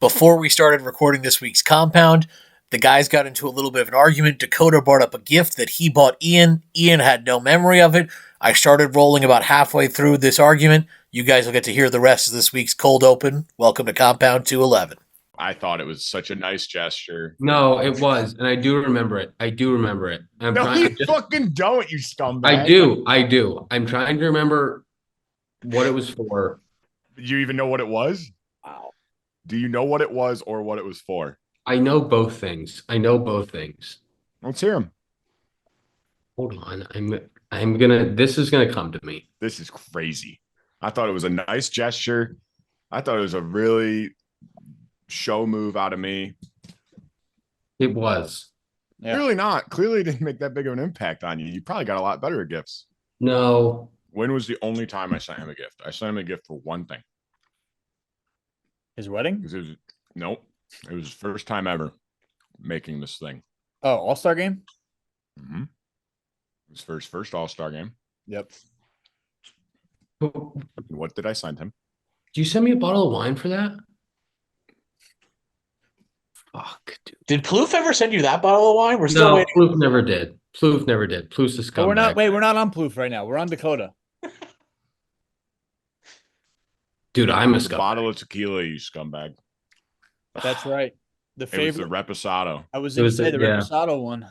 Before we started recording this week's Compound, the guys got into a little bit of an argument. Dakota brought up a gift that he bought Ian. Ian had no memory of it. I started rolling about halfway through this argument. You guys will get to hear the rest of this week's Cold Open. Welcome to Compound 211. I thought it was such a nice gesture. No, it was, and I do remember it. You fucking don't, you scumbag. I do. I'm trying to remember what it was for. Do you even know what it was? Wow. Do you know what it was or what it was for? I know both things. Let's hear them. Hold on. This is gonna come to me. This is crazy. I thought it was a nice gesture. I thought it was a really show move out of me. It was. Yeah. Clearly not. Clearly didn't make that big of an impact on you. You probably got a lot better at gifts. No. When was the only time I sent him a gift? I sent him a gift for one thing. His wedding? Nope. It was his first time ever making this thing. Oh, All-Star game? Mm-hmm. It was for his first All-Star game. Yep. What did I send him? Did you send me a bottle of wine for that? Fuck, dude. Did Plouffe ever send you that bottle of wine? We're still waiting. Plouffe never did. Plouffe's a scumbag. We're not on Plouffe right now. We're on Dakota. Dude, I'm a scumbag. Bottle of tequila, you scumbag. That's right. The favorite. It was the Reposado. I was going to say the Reposado one.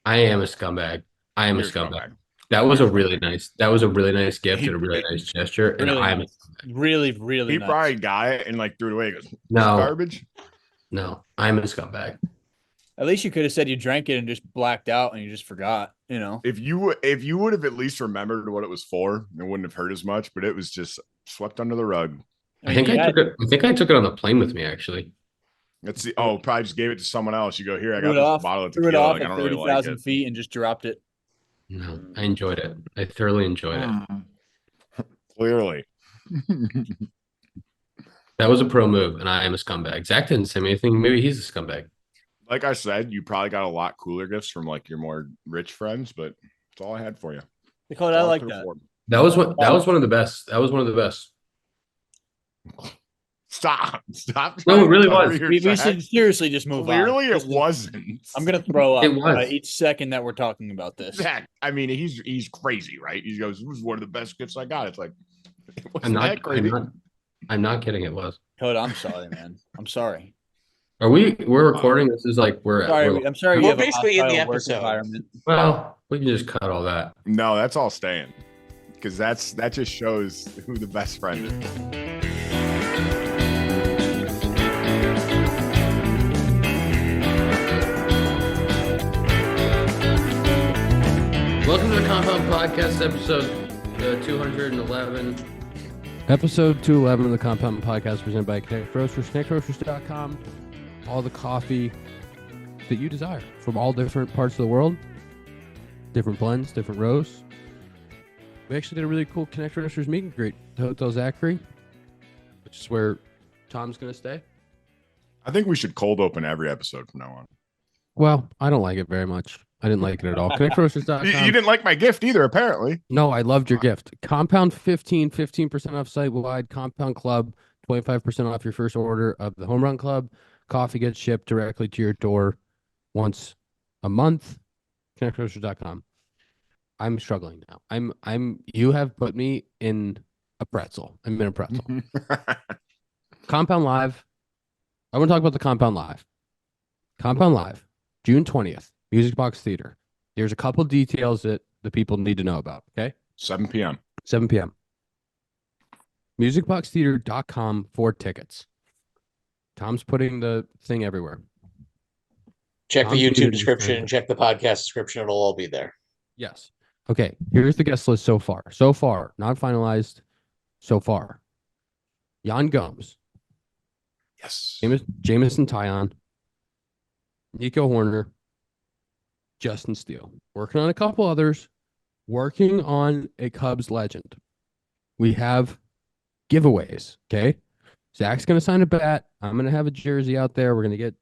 I am a scumbag. You're a scumbag. That was a really nice gift and a really nice gesture. And really I'm nice. Really nice. He probably got it and threw it away. He goes, no, garbage. No, I'm a scumbag. At least you could have said you drank it and just blacked out and you just forgot, you know. If you would have at least remembered what it was for, it wouldn't have hurt as much, but it was just swept under the rug. I think I took it on the plane with me, actually. Let's see. Oh, probably just gave it to someone else. You go, here, I got this bottle of tequila. Threw it off at 30,000 feet and just dropped it. No, I enjoyed it. I thoroughly enjoyed it. Clearly. That was a pro move, and I am a scumbag. Zach didn't send me anything. Maybe he's a scumbag. Like I said, you probably got a lot cooler gifts from your more rich friends, but that's all I had for you. Dakota, I like that. That was one of the best. That was one of the best. Stop. No, it really was. We should seriously just move on. Clearly it wasn't. I'm going to throw up each second that we're talking about this. Zach, I mean, he's crazy, right? He goes, this was one of the best gifts I got. It's like, I'm not kidding. It was. Dakota, I'm sorry, man. I'm sorry. We're recording. This is like I'm sorry. We're basically in the episode. Well, we can just cut all that. No, that's all staying. Because that just shows who the best friend is. Welcome to the Compound Podcast, episode 211. Episode 211 of the Compound Podcast, presented by Connect Roasters, connectroasters.com. All the coffee that you desire from all different parts of the world, different blends, different roasts. We actually did a really cool Connect Roasters meet and greet at Hotel Zachary, which is where Tom's going to stay. I think we should cold open every episode from now on. Well, I don't like it very much. I didn't like it at all. ConnectRoasters.com. You didn't like my gift either, apparently. No, I loved your gift. Compound 15% off site-wide. Compound Club, 25% off your first order of the Home Run Club. Coffee gets shipped directly to your door once a month. ConnectRoasters.com. I'm struggling now. You have put me in a pretzel. I'm in a pretzel. Compound Live. I want to talk about the Compound Live. Compound Live, June 20th. Music Box Theater. There's a couple details that the people need to know about, okay? 7 p.m. 7 p.m. Musicboxtheater.com for tickets. Tom's putting the thing everywhere. Check the YouTube description, check the podcast description. It'll all be there. Yes. Okay, here's the guest list so far. So far, not finalized. So far. Jan Gomes. Yes. Jamison Tyon. Nico Horner. Justin Steele. Working on a couple others. Working on a Cubs legend. We have giveaways, okay? Zach's going to sign a bat. I'm going to have a jersey out there. We're going to get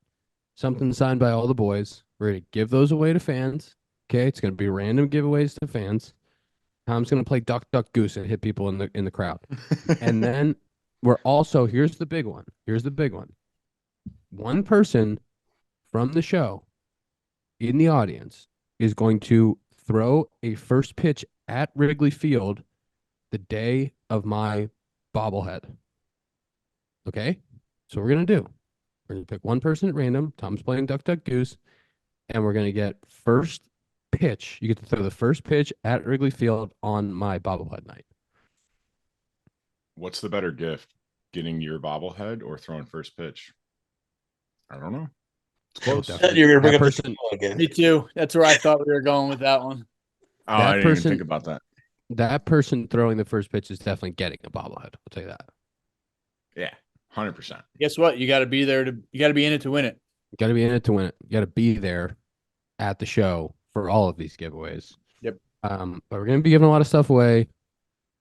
something signed by all the boys. We're going to give those away to fans, okay? It's going to be random giveaways to fans. Tom's going to play duck, duck, goose and hit people in the crowd. And then We're also, here's the big one. One person from the show in the audience is going to throw a first pitch at Wrigley Field the day of my bobblehead. Okay? So we're going to do. We're going to pick one person at random. Tom's playing Duck, Duck, Goose. And we're going to get first pitch. You get to throw the first pitch at Wrigley Field on my bobblehead night. What's the better gift? Getting your bobblehead or throwing first pitch? I don't know. It's close. You're gonna bring That up person- the again. Me too. That's where I thought we were going with that one. Oh, That I didn't person- even think about that. That person throwing the first pitch is definitely getting a bobblehead. I'll tell you that. Yeah, 100%. Guess what? You got to be there you got to be in it to win it. You got to be in it to win it. You got to be there at the show for all of these giveaways. Yep. But we're going to be giving a lot of stuff away.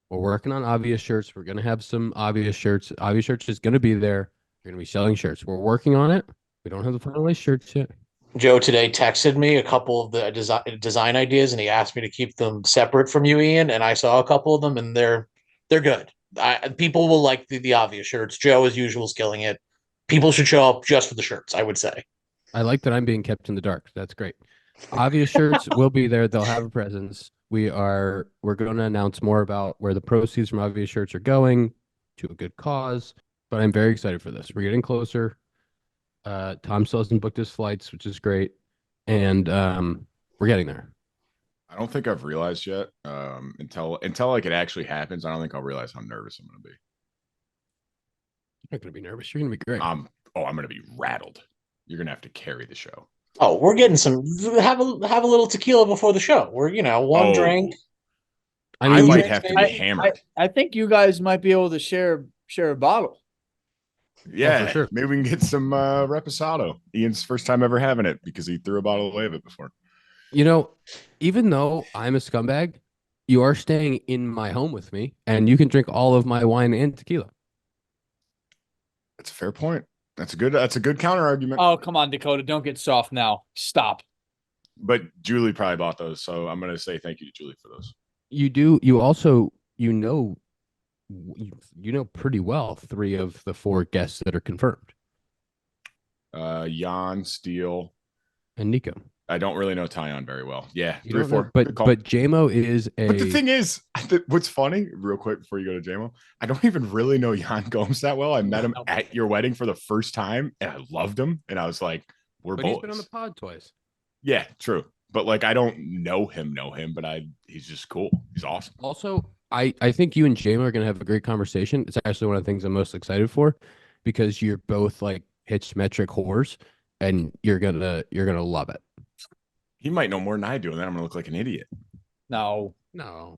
We're working on obvious shirts. We're going to have some obvious shirts. Obvious shirts is going to be there. You're going to be selling shirts. We're working on it. We don't have the finalized shirts yet. Joe today texted me a couple of the design ideas, and he asked me to keep them separate from you, Ian. And I saw a couple of them, and they're good. People will like the obvious shirts. Joe, as usual, is killing it. People should show up just for the shirts, I would say. I like that I'm being kept in the dark. That's great. Obvious shirts will be there. They'll have a presence. We're going to announce more about where the proceeds from obvious shirts are going to a good cause. But I'm very excited for this. We're getting closer. Tom still hasn't booked his flights, which is great. And we're getting there. I don't think I've realized yet. Until like it actually happens, I don't think I'll realize how nervous I'm going to be. You're not going to be nervous. You're going to be great. I'm going to be rattled. You're going to have to carry the show. Oh, we're getting some. Have a little tequila before the show. We're one drink. I mean, might have to be hammered. I think you guys might be able to share a bottle. Yeah, for sure. Maybe we can get some Reposado. Ian's first time ever having it because he threw a bottle away of it before. Even though I'm a scumbag, you are staying in my home with me, and you can drink all of my wine and tequila. That's a fair point. That's a good counter argument. Oh, come on, Dakota. Don't get soft now. Stop. But Julie probably bought those, so I'm going to say thank you to Julie for those. You do. You also, you know pretty well 3 of the 4 guests that are confirmed. Jan, Steele, And Nico. I don't really know Tyon very well. Yeah, You 3 or don't know, 4. but Good call. JMO is a. But the thing is, what's funny, real quick before you go to JMO, I don't even really know Jan Gomes that well. I met him at your wedding for the first time, and I loved him. And I was like, we're But boys. he's been on the pod twice. Yeah, true. But like, I don't know him, but he's just cool. He's awesome. Also, I think you and JMO are gonna have a great conversation. It's actually one of the things I'm most excited for, because you're both like pitch metric whores, and you're gonna love it. He might know more than I do, and then I'm gonna look like an idiot. No. No,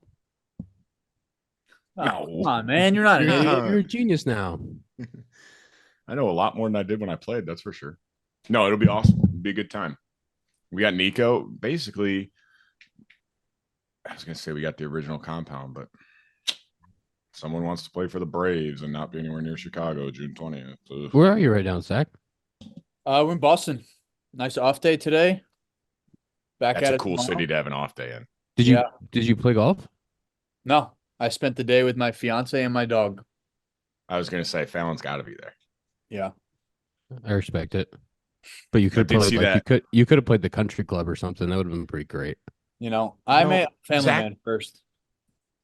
Oh, No. come on, man. You're not an Yeah. idiot. you're a genius now. I know a lot more than I did when I played, that's for sure. No, it'll be awesome. It'll be a good time. We got Nico. Basically, I was gonna say we got the original compound, but someone wants to play for the Braves and not be anywhere near Chicago, June 20th. Ugh. Where are you right now, Zach? We're in Boston. Nice off day today. Back That's at a it cool tomorrow. city to have an off day in. Did you play golf? No, I spent the day with my fiance and my dog. I was gonna say Fallon's got to be there. Yeah. I respect it. But you could did have played see like that. you could have played the country club or something. That would have been pretty great. I No, made family Zach- man first.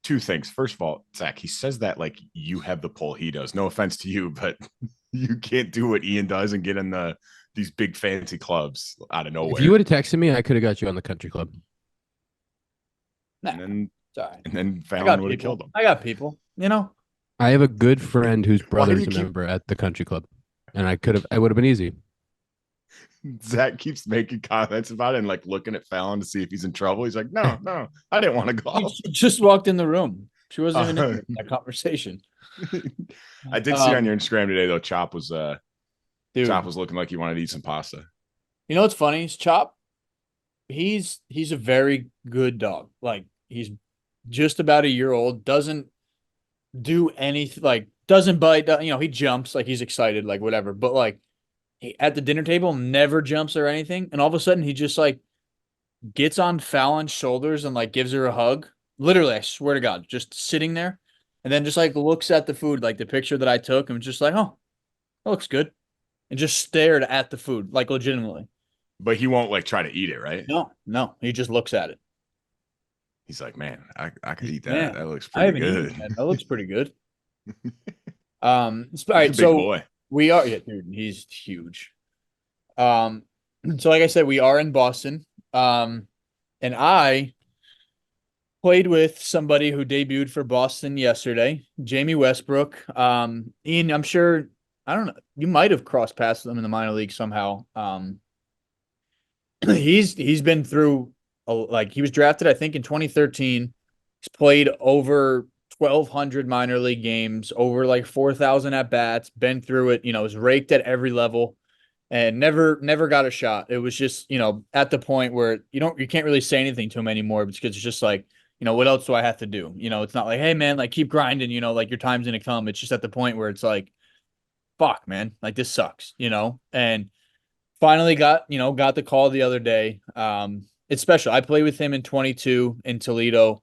2 things. First of all, Zach, he says that like you have the pull he does. No offense to you, but you can't do what Ian does and get in these big fancy clubs out of nowhere. If you would have texted me, I could have got you on the country club. and Sorry. then I Fallon got would have people. killed him. I got people. I have a good friend whose brother do is you a keep- member at the country club, and I would have been easy. Zach keeps making comments about it and like looking at Fallon to see if he's in trouble. He's like, no, I didn't want to golf. She just walked in the room. She wasn't even in that conversation. I did see on your Instagram today though. Chop was Dude, Chop was looking like he wanted to eat some pasta. you know what's funny? Is Chop, he's a very good dog. Like, he's just about a year old, doesn't do anything, like, doesn't bite, he jumps, like, he's excited, like, whatever. But, like, he, at the dinner table, never jumps or anything. And all of a sudden, he just, like, gets on Fallon's shoulders and, like, gives her a hug. Literally, I swear to God, just sitting there. and then just like looks at the food, like the picture that I took, and was just like, oh, that looks good, and just stared at the food, like legitimately. But he won't like try to eat it, right? No, he just looks at it. He's like, man, I could eat that. Man, That looks I pretty haven't good. eaten that. That looks pretty good. All He's right, a big so boy. we are, yeah, dude, he's huge. So like I said, we are in Boston. And I played with somebody who debuted for Boston yesterday, Jamie Westbrook. Ian, I'm sure, I don't know, you might have crossed paths with him in the minor league somehow. He's been through like he was drafted, I think, in 2013. He's played over 1,200 minor league games, over like 4,000 at bats, been through it, was raked at every level and never got a shot. It was just, at the point where you can't really say anything to him anymore because it's just like, what else do I have to do? It's not like, hey man, like keep grinding, like your time's gonna come. It's just at the point where it's like, fuck, man, like this sucks, and finally got the call the other day. It's special. I played with him in 22 in Toledo.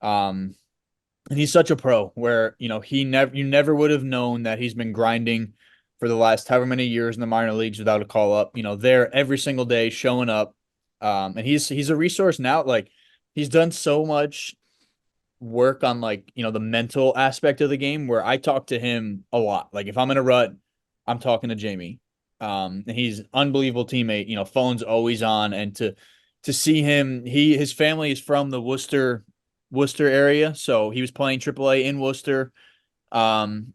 And he's such a pro where, you never would have known that he's been grinding for the last however many years in the minor leagues without a call up, there every single day showing up. And he's a resource now. Like he's done so much work on like, the mental aspect of the game where I talk to him a lot. Like if I'm in a rut, I'm talking to Jamie. And he's an unbelievable teammate, phone's always on. And to see him, his family is from the Worcester area. So he was playing AAA in Worcester.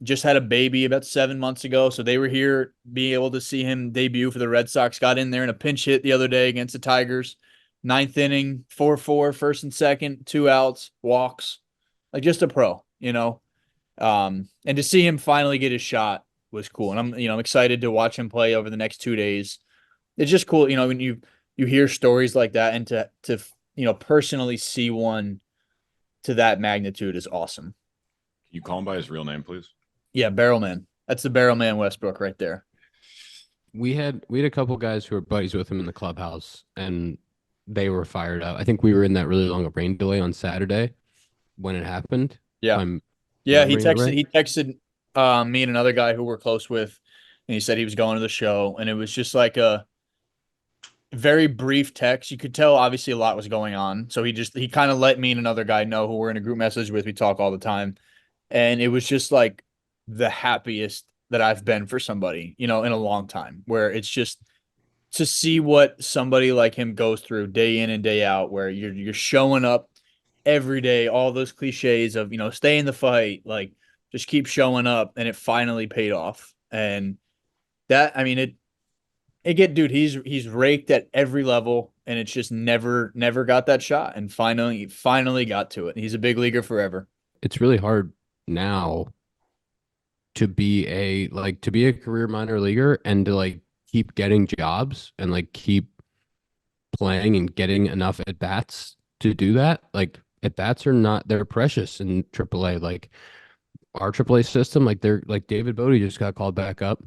Just had a baby about 7 months ago. So they were here, being able to see him debut for the Red Sox. Got in there in a pinch hit the other day against the Tigers. Ninth inning, 4-4, first and second, 2 outs, walks. Like just a pro. And to see him finally get his shot was cool. And I'm excited to watch him play over the next 2 days. It's just cool, when you hear stories like that and to personally see one to that magnitude is awesome. Can you call him by his real name, please? Yeah, Barrel Man. That's the Barrel Man Westbrook right there. We had a couple guys who were buddies with him in the clubhouse, and they were fired up. I think we were in that really long rain delay on Saturday when it happened. Yeah. I'm Yeah, he remembering it right. texted me and another guy who we're close with, and he said he was going to the show, and it was just like a very brief text. You could tell obviously a lot was going on. So he kind of let me and another guy know who we're in a group message with. We talk all the time. And it was just like the happiest that I've been for somebody, in a long time, where it's just to see what somebody like him goes through day in and day out, where you're showing up every day, all those cliches of, stay in the fight, like just keep showing up, and it finally paid off. And that, I mean, dude, he's raked at every level, and it's just never got that shot, and finally got to it. He's a big leaguer forever. It's really hard now to be a career minor leaguer and to like keep getting jobs and like keep playing and getting enough at bats to do that. Like at bats they're precious in AAA. Like our AAA system, like they're like David Bodie just got called back up,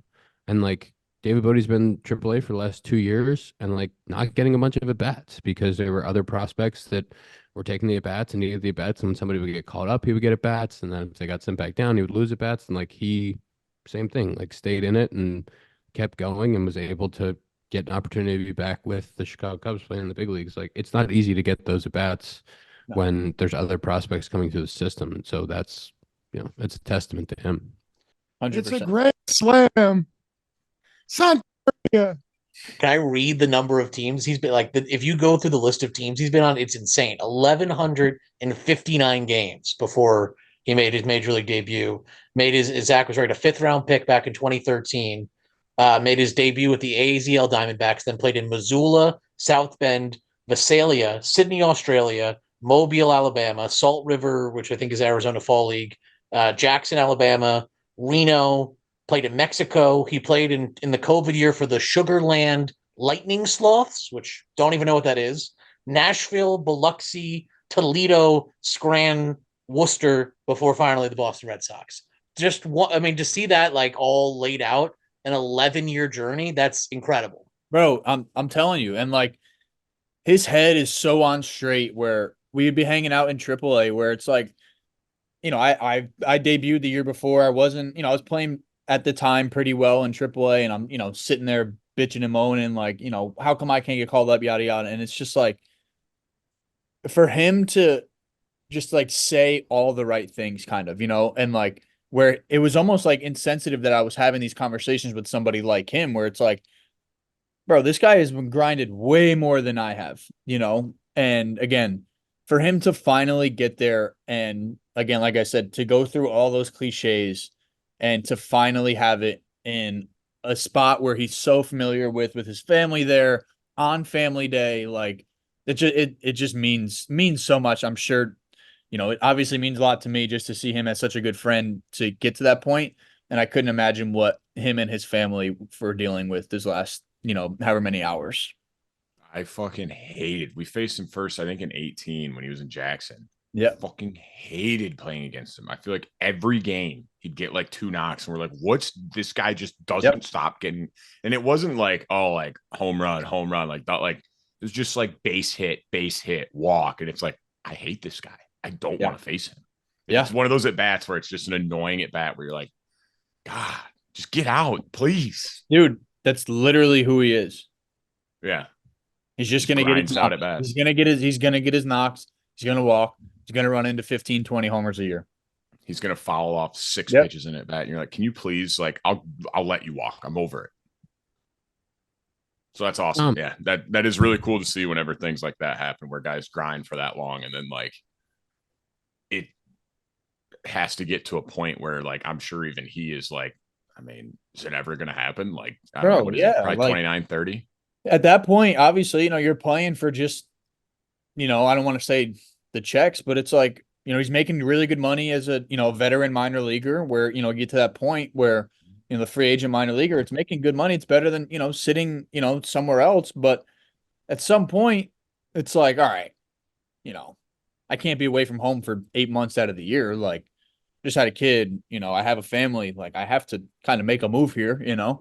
and like David Bodie's been AAA for the last 2 years and like not getting a bunch of at bats because there were other prospects that were taking the at bats and needed the at bats. And when somebody would get called up, he would get at bats, and then if they got sent back down, he would lose at bats. And like same thing, like stayed in it and kept going and was able to get an opportunity to be back with the Chicago Cubs playing in the big leagues. Like it's not easy to get those at bats when there's other prospects coming through the system. And so that's it's a testament to him. 100%. It's a great slam. Son. Can I read the number of teams he's been like? If you go through the list of teams he's been on, it's insane. 1,159 games before he made his major league debut. Made his Zack was right, a 5th-round pick back in 2013. Made his debut with the AZL Diamondbacks, then played in Missoula, South Bend, Visalia, Sydney, Australia, Mobile, Alabama, Salt River, which I think is Arizona Fall League, Jackson, Alabama, Reno. Played in Mexico. He played in the COVID year for the Sugarland Lightning Sloths, which don't even know what that is. Nashville, Biloxi, Toledo, Scranton, Worcester, before finally the Boston Red Sox. To see that like all laid out, an 11-year journey, that's incredible. Bro, I'm telling you, and like his head is so on straight where we'd be hanging out in AAA where it's like I debuted the year before. I wasn't, I was playing at the time pretty well in AAA, and I'm, sitting there bitching and moaning like, how come I can't get called up, yada yada. And it's just like for him to just like say all the right things, kind of, and like where it was almost like insensitive that I was having these conversations with somebody like him, where it's like, bro, this guy has been grinded way more than I have, And again, for him to finally get there, and again, like I said, to go through all those cliches and to finally have it in a spot where he's so familiar with his family there on family day, like it just means so much. I'm sure, it obviously means a lot to me just to see him as such a good friend to get to that point. And I couldn't imagine what him and his family were dealing with this last, however many hours. I fucking hated. We faced him first, I think, in 18 when he was in Jackson. Yeah. Fucking hated playing against him. I feel like every game he'd get like 2 knocks, and we're like, what's this guy just doesn't stop getting. And it wasn't like, oh, like home run, like that. Like it was just like base hit, walk. And it's like, I hate this guy. I don't want to face him. It's one of those at bats where it's just an annoying at bat where you're like, God, just get out, please. Dude, that's literally who he is. Yeah. He's just going to get his out at bats. He's going to get his knocks. He's going to walk. He's going to run into 15, 20 homers a year. He's going to foul off 6 pitches in at bat. And you're like, can you please, like, I'll let you walk. I'm over it. So that's awesome. Yeah. That is really cool to see whenever things like that happen, where guys grind for that long. And then like it has to get to a point where like, I'm sure even he is like, I mean, is it ever going to happen? Like, I don't know, what is it? Probably like 29, 30. At that point, obviously, you're playing for just, I don't want to say the checks, but it's like, he's making really good money as a, veteran minor leaguer where, get to that point where, the free agent minor leaguer, it's making good money. It's better than, sitting, somewhere else. But at some point, it's like, all right, I can't be away from home for 8 months out of the year. Like, just had a kid, I have a family. Like, I have to kind of make a move here, And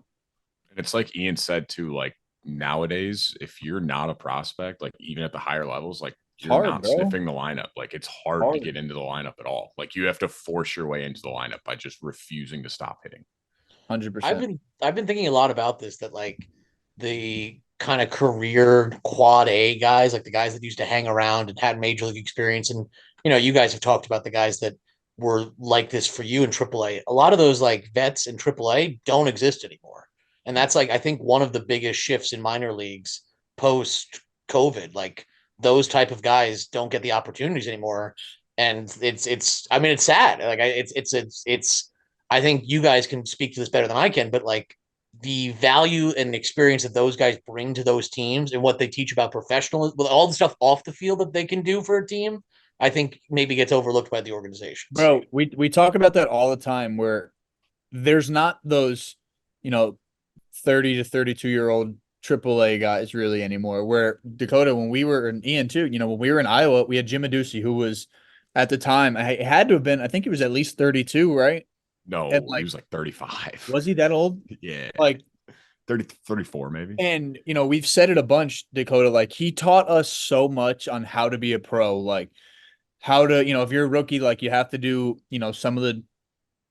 it's like Ian said too, like, nowadays, if you're not a prospect, like even at the higher levels, like you're not sniffing the lineup. Like it's hard to get into the lineup at all. Like you have to force your way into the lineup by just refusing to stop hitting. 100%. I've been thinking a lot about this, that like the kind of career quad A guys, like the guys that used to hang around and had major league experience. And, you guys have talked about the guys that were like this for you in AAA. A lot of those like vets in AAA don't exist anymore. And that's like, I think one of the biggest shifts in minor leagues post COVID, like those type of guys don't get the opportunities anymore. And I mean, it's sad. Like I think you guys can speak to this better than I can, but like the value and experience that those guys bring to those teams and what they teach about professionalism, with all the stuff off the field that they can do for a team, I think maybe gets overlooked by the organizations. Bro, we talk about that all the time, where there's not those, 30 to 32-year-old AAA guys really anymore. Where Dakota, when we were in Ian too, when we were in Iowa, we had Jim Aducey, who was at the time, I had to have been, I think he was at least 32, right? No, he was like 35. Was he that old? Yeah. Like 30, 34 maybe. And, we've said it a bunch, Dakota, like he taught us so much on how to be a pro, like how to, if you're a rookie, like you have to do, some of the,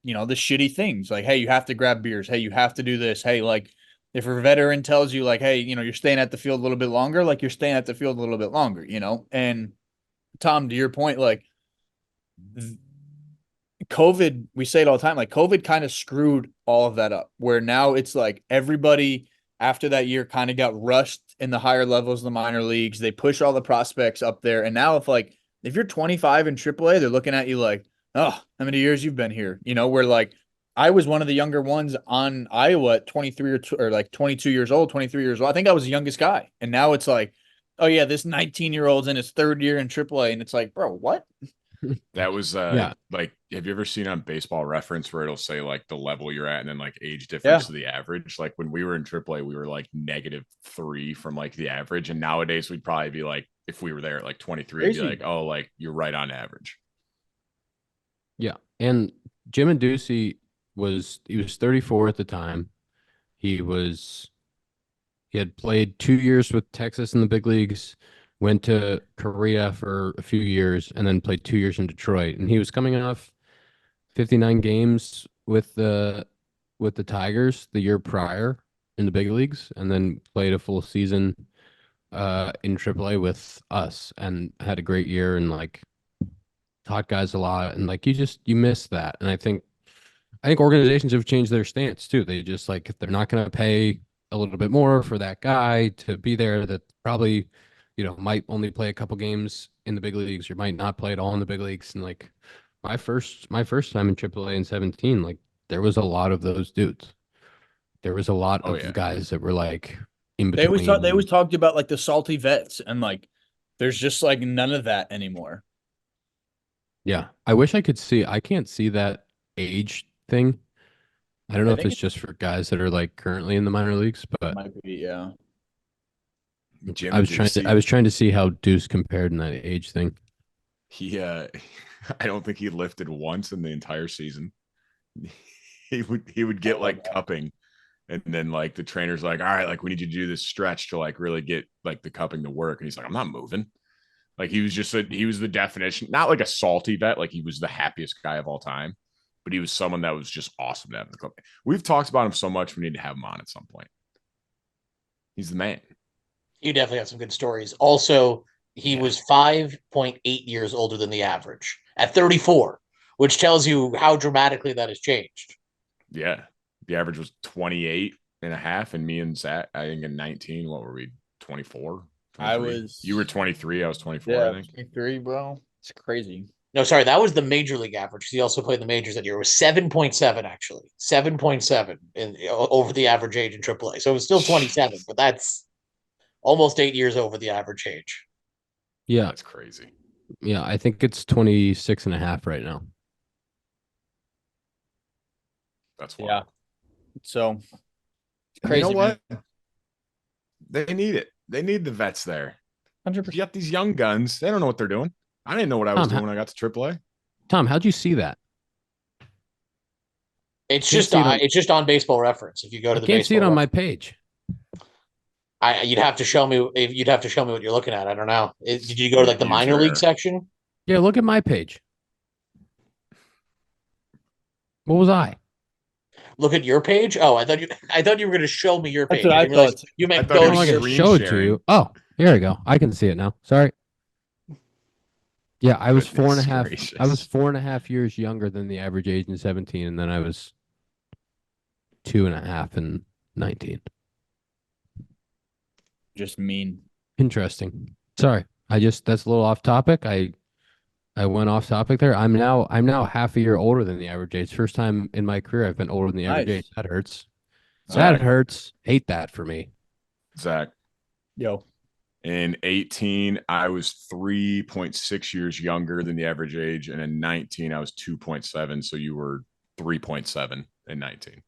the shitty things, like, hey, you have to grab beers. Hey, you have to do this. Hey, like if a veteran tells you like, hey, you're staying at the field a little bit longer, like you're staying at the field a little bit longer, And Tom, to your point, like COVID, we say it all the time, like COVID kind of screwed all of that up, where now it's like everybody after that year kind of got rushed in the higher levels of the minor leagues. They push all the prospects up there. And now if you're 25 in AAA, they're looking at you like, oh, how many years you've been here? Where like I was one of the younger ones on Iowa at 23 or like 22 years old, 23 years old. I think I was the youngest guy. And now it's like, oh yeah, this 19-year-old's in his 3rd year in AAA. And it's like, bro, what? That was like, have you ever seen on Baseball Reference where it'll say like the level you're at and then like age difference to the average? Like when we were in AAA, we were like -3 from like the average. And nowadays we'd probably be like, if we were there at like 23, it'd be like, oh, like you're right on average. Yeah. And Jim Aducey was 34 at the time. He had played 2 years with Texas in the big leagues, went to Korea for a few years, and then played 2 years in Detroit. And he was coming off 59 games with the Tigers the year prior in the big leagues, and then played a full season in AAA with us, and had a great year, and like taught guys a lot, and like you miss that. And I think organizations have changed their stance too. They just like, if they're not going to pay a little bit more for that guy to be there, that probably, might only play a couple games in the big leagues, or might not play at all in the big leagues. And like my first time in AAA in 17, like there was a lot of those dudes. There was a lot of guys that were like in between. They always talked about like the salty vets, and like there's just like none of that anymore. Yeah, I wish I could see. I can't see that age thing. I don't know if it's just for guys that are like currently in the minor leagues, but might be, yeah. Jim, I was trying to see how Deuce compared in that age thing. He I don't think he lifted once in the entire season. He would get like cupping, and then like the trainer's like, all right, like we need you to do this stretch to like really get like the cupping to work. And he's like, I'm not moving. Like he was the definition, not like a salty vet, like he was the happiest guy of all time, but he was someone that was just awesome to have in the club. We've talked about him so much, we need to have him on at some point. He's the man. You definitely have some good stories. Also, he was 5.8 years older than the average at 34, which tells you how dramatically that has changed. Yeah. The average was 28 and a half, and me and Zack, I think in 19, what were we, 24? You were 23, I was 24, yeah, I think. 23, bro. It's crazy. No, sorry, that was the major league average. He also played the majors that year. It was 7.7, actually. 7.7 over the average age in AAA. So it was still 27, but that's almost 8 years over the average age. Yeah. That's crazy. Yeah, I think it's 26 and a half right now. That's wild. Yeah. So crazy. You know what? Man. They need it. They need the vets there. 100%. You got these young guns. They don't know what they're doing. I didn't know what I was doing when I got to AAA. Tom, how'd you see that? It's just on Baseball Reference. If you go to the, I can't see it on my page. You'd have to show me. You'd have to show me what you're looking at. I don't know. Did you go to like the minor league section? Yeah, look at my page. What was I? Look at your page. Oh, I thought you were going to show me your page. That's what I thought. You meant go to to show it to you. Oh, here we go. I can see it now. Sorry. Yeah, I was 4.5. Gracious. I was 4.5 years younger than the average age in 17, and then I was 2.5 in 19. Just mean. Interesting. Sorry. That's a little off topic. I went off topic there. I'm now half a year older than the average age. First time in my career I've been older than the average age. That hurts. That hurts. Hate that for me. Zack. Yo. In 18, I was 3.6 years younger than the average age. And in 19, I was 2.7. So you were 3.7 in 19.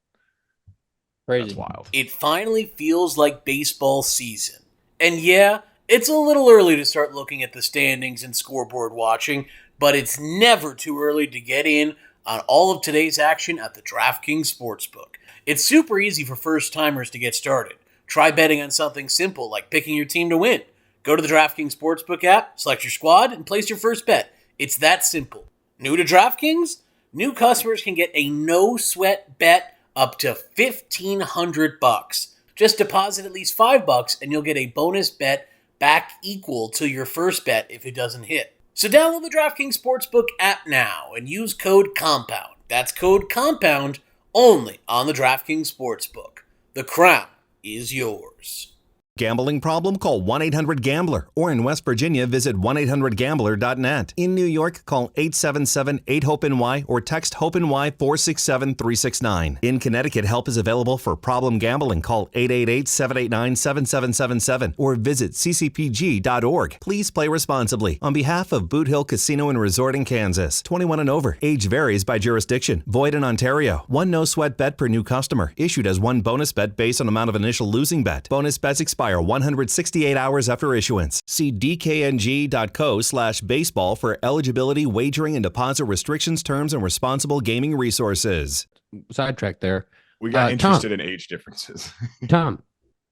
Crazy. That's wild. It finally feels like baseball season. And yeah, it's a little early to start looking at the standings and scoreboard watching, but it's never too early to get in on all of today's action at the DraftKings Sportsbook. It's super easy for first-timers to get started. Try betting on something simple like picking your team to win. Go to the DraftKings Sportsbook app, select your squad, and place your first bet. It's that simple. New to DraftKings? New customers can get a no-sweat bet up to $1,500. Just deposit at least $5 and you'll get a bonus bet back equal to your first bet if it doesn't hit. So download the DraftKings Sportsbook app now and use code COMPOUND. That's code COMPOUND only on the DraftKings Sportsbook. The crown is yours. Gambling problem? Call 1-800-GAMBLER. Or in West Virginia, visit 1-800-GAMBLER.net. In New York, call 877-8-HOPE-NY or text HOPE-NY 467-369. In Connecticut, help is available for problem gambling. Call 888-789-7777 or visit ccpg.org. Please play responsibly. On behalf of Boot Hill Casino and Resort in Kansas, 21 and over. Age varies by jurisdiction. Void in Ontario. One no-sweat bet per new customer. Issued as one bonus bet based on amount of initial losing bet. Bonus bets expire 168 hours after issuance. See dkng.co/baseball for eligibility, wagering, and deposit restrictions, terms, and responsible gaming resources. Sidetrack there. We got interested in age differences. Tom.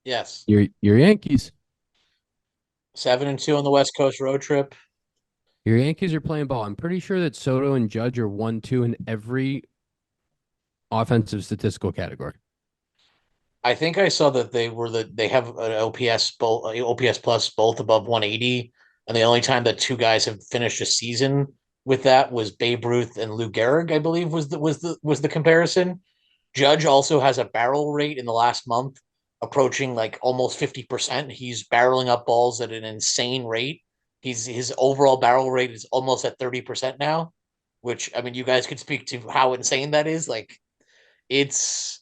Yes. Your Yankees. 7-2 on the West Coast road trip. Your Yankees are playing ball. I'm pretty sure that Soto and Judge are 1-2 in every offensive statistical category. I think I saw that they have an OPS plus both above 180, and the only time that two guys have finished a season with that was Babe Ruth and Lou Gehrig, I believe was the comparison. Judge also has a barrel rate in the last month approaching like almost 50%. He's barreling up balls at an insane rate. His overall barrel rate is almost at 30% now, which I mean you guys could speak to how insane that is. Like it's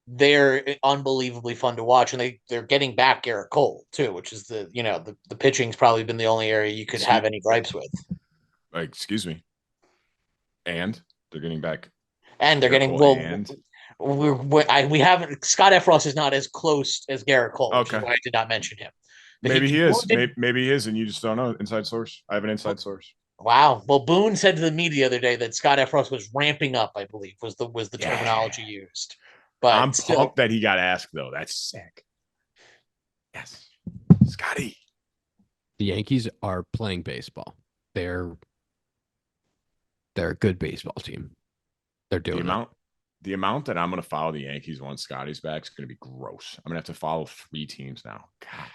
they're unbelievably fun to watch, and they're getting back Garrett Cole too, which is the pitching's probably been the only area you could have any gripes with. Like, excuse me. And they're getting back. And they're getting Cole well. We haven't. Scott Efros is not as close as Garrett Cole, which is why I did not mention him. But maybe he is. Maybe he is, and you just don't know. Inside source. I have an inside source. Wow. Well, Boone said to the media the other day that Scott Efros was ramping up. I believe was the terminology used. But I'm pumped that he got asked though. That's sick. Yes, Scotty. The Yankees are playing baseball. They're a good baseball team. They're doing the amount that I'm going to follow the Yankees once Scotty's back is going to be gross. I'm going to have to follow 3 teams now. God,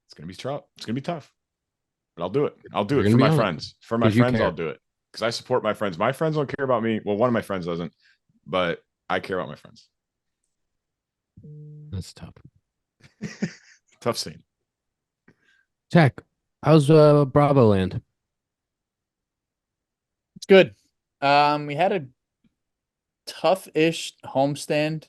it's going to be tough. It's going to be tough. But I'll do it. I'll do it for my friends. For my friends, I'll do it. Because I support my friends. My friends don't care about me. Well, one of my friends doesn't. But I care about my friends. That's tough. Tough scene. Zack, how's Bravo land? It's good. We had a tough-ish homestand.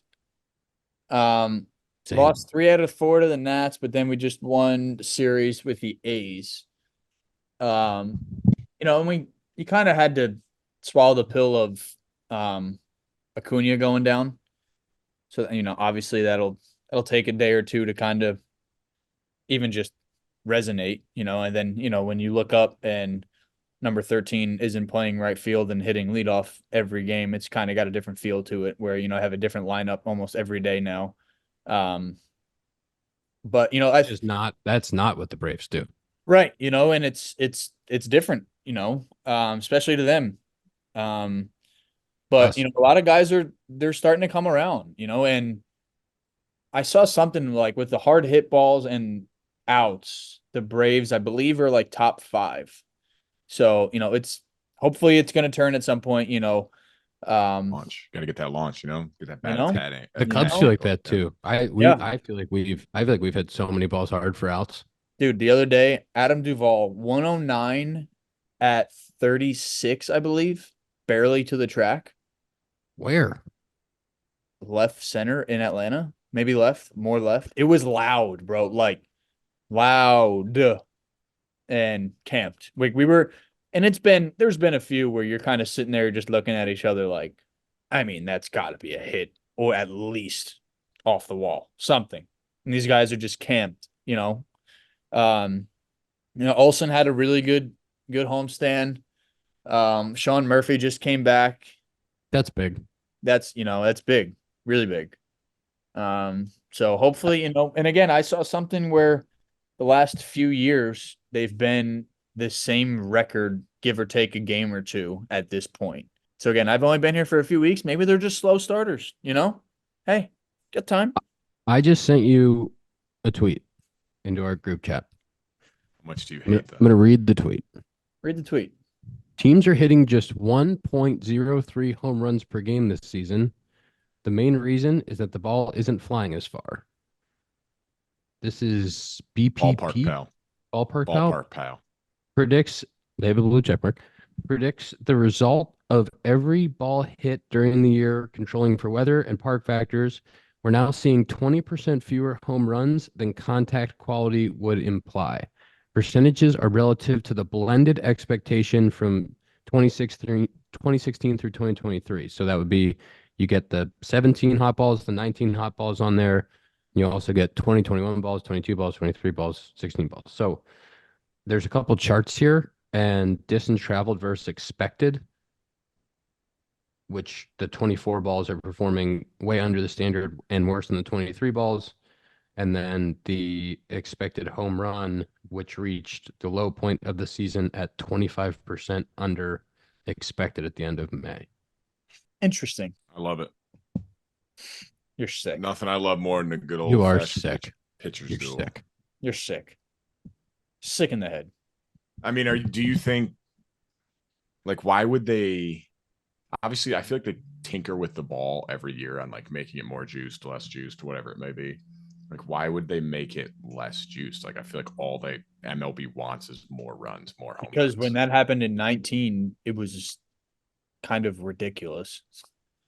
Lost 3 out of 4 to the Nats, but then we just won the series with the A's. And you kind of had to swallow the pill of Acuna going down. So, obviously that'll take a day or two to kind of even just resonate, and then, when you look up and number 13 isn't playing right field and hitting leadoff every game, it's kind of got a different feel to it where, I have a different lineup almost every day now. But, that's not what the Braves do. Right. And it's different, especially to them. But, a lot of guys they're starting to come around, and I saw something like with the hard hit balls and outs, the Braves, I believe, are like top 5. So, hopefully it's going to turn at some point, launch. Got to get that launch, get that bat. The Cubs feel like that too. I feel like we've hit so many balls hard for outs. Dude, the other day, Adam Duvall, 109 at 36, I believe, barely to the track. Where? Left center in Atlanta. Maybe more left. It was loud, bro. Like, loud and camped. Like, and there's been a few where you're kind of sitting there just looking at each other like, I mean, that's got to be a hit or at least off the wall, something. And these guys are just camped, Olsen had a really good homestand. Sean Murphy just came back. That's big. That's big, really big. So hopefully, and again, I saw something where the last few years they've been the same record, give or take a game or two at this point. So again, I've only been here for a few weeks. Maybe they're just slow starters, Hey, get time. I just sent you a tweet into our group chat. How much do you hate that? I'm going to read the tweet. Read the tweet. Teams are hitting just 1.03 home runs per game this season. The main reason is that the ball isn't flying as far. This is BPP. Ballpark pal. Predicts, they have a blue check mark, predicts the result of every ball hit during the year, controlling for weather and park factors. We're now seeing 20% fewer home runs than contact quality would imply. Percentages are relative to the blended expectation from 2016 through 2023. So that would be, you get the 17 hot balls, the 19 hot balls on there. You also get 20, 21 balls, 22 balls, 23 balls, 16 balls. So there's a couple charts here, and distance traveled versus expected, which the 24 balls are performing way under the standard and worse than the 23 balls. And then the expected home run, which reached the low point of the season at 25% under expected at the end of May. Interesting. I love it. You're sick. Nothing I love more than a good old You are sick. pitcher's You're duel. sick. You're sick. Sick in the head. I mean, do you think, like, why would they? Obviously, I feel like they tinker with the ball every year on like making it more juiced, less juiced, whatever it may be. Like, why would they make it less juiced? Like, I feel like all they MLB wants is more runs, more home Because runs. when that happened in 19, it was just kind of ridiculous.